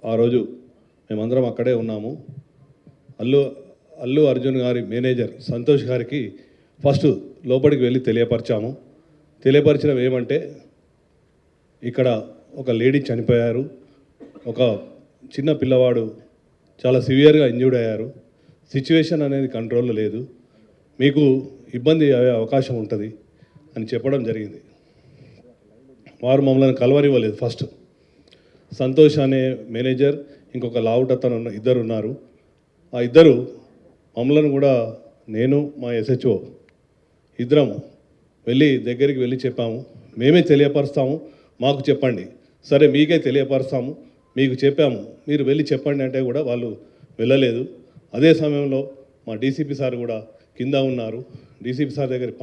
ఆ రోజు మేమందరం అక్కడే ఉన్నాము. అల్లు అర్జున్ గారి మేనేజర్ సంతోష్ గారికి ఫస్ట్ లోపలికి వెళ్ళి తెలియపరచడం ఏమంటే ఇక్కడ ఒక లేడీ చనిపోయారు, ఒక చిన్న పిల్లవాడు చాలా సివియర్గా ఇంజ్యూర్డ్ అయ్యారు, సిచ్యువేషన్ అనేది కంట్రోల్లో లేదు, మీకు ఇబ్బంది అయ్యే అవకాశం ఉంటుంది అని చెప్పడం జరిగింది. వారు మమ్మల్ని కలవనివ్వలేదు. ఫస్ట్ సంతోష్ అనే మేనేజర్, ఇంకొక లావుటతను ఇద్దరు ఉన్నారు. ఆ ఇద్దరు మమ్మల్ని కూడా, నేను మా SHO ఇద్దరం దగ్గరికి వెళ్ళి చెప్పాము, మేమే తెలియపరుస్తాము, మాకు చెప్పండి. సరే మీకే తెలియపరుస్తాము, మీకు చెప్పాము, మీరు వెళ్ళి చెప్పండి అంటే కూడా వాళ్ళు వెళ్ళలేదు. అదే సమయంలో మా DCP సార్ కూడా కింద ఉన్నారు. DCP సార్ దగ్గరికి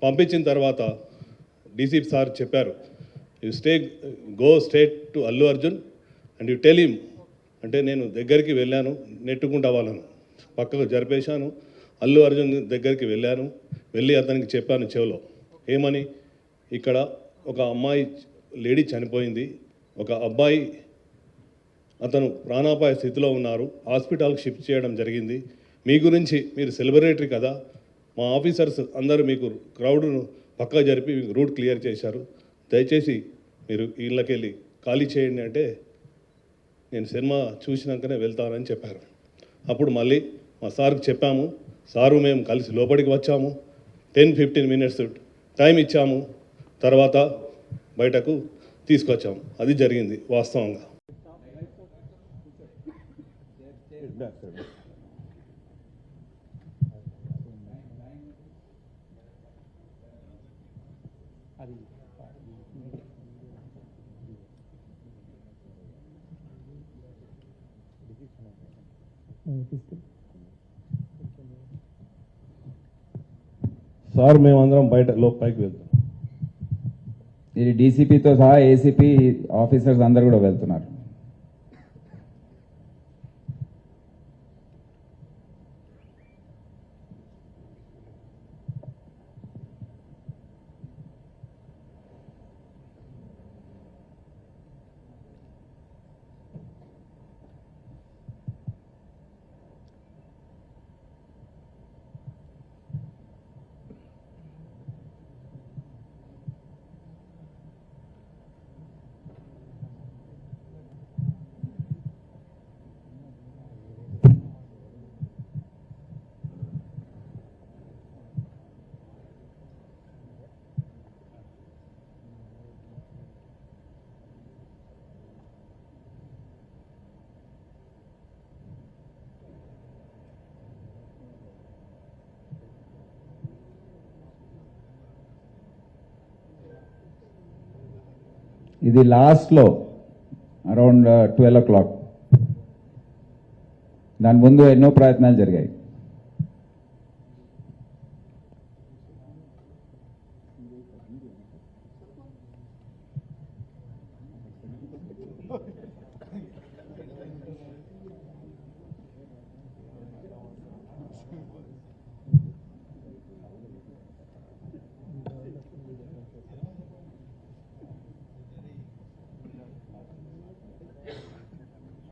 పంపించిన తర్వాత DCP సార్ చెప్పారు, you go straight to Allu Arjun and you tell him. అంటే నేను దగ్గరికి వెళ్ళాను, నెట్టుకుంటా వాళ్ళను పక్కకు జరిపేశాను. అల్లు అర్జున్ దగ్గరికి వెళ్ళి అతనికి చెప్పాను చెవిలో, ఏమని, ఇక్కడ ఒక అమ్మాయి లేడీ చనిపోయింది, ఒక అబ్బాయి అతను ప్రాణాపాయ స్థితిలో ఉన్నారు, హాస్పిటల్కి షిఫ్ట్ చేయడం జరిగింది. మీ గురించి, మీరు సెలబ్రిటీ కదా, మా ఆఫీసర్స్ అందరూ మీకు క్రౌడ్ను పక్కా జరిపి మీకు రూట్ క్లియర్ చేశారు, దయచేసి మీరు ఇళ్ళకెళ్ళి ఖాళీ చేయండి అంటే నేను సినిమా చూసినాకనే వెళ్తానని చెప్పారు. అప్పుడు మళ్ళీ మా సార్కి చెప్పాము, సారు మేము కలిసి లోపలికి వచ్చాము, 10-15 మినిట్స్ టైం ఇచ్చాము, తర్వాత బయటకు తీసుకొచ్చాము. అది జరిగింది వాస్తవంగా. సార్ మేమందరం పైకి వెళ్తాం. ఇది డీసీపీతో సహా ఏసీపీ ఆఫీసర్స్ అందరు కూడా వెళ్తున్నారు. ఇది లాస్ట్లో అరౌండ్ 12 o'clock. దాని ముందు ఎన్నో ప్రయత్నాలు జరిగాయి.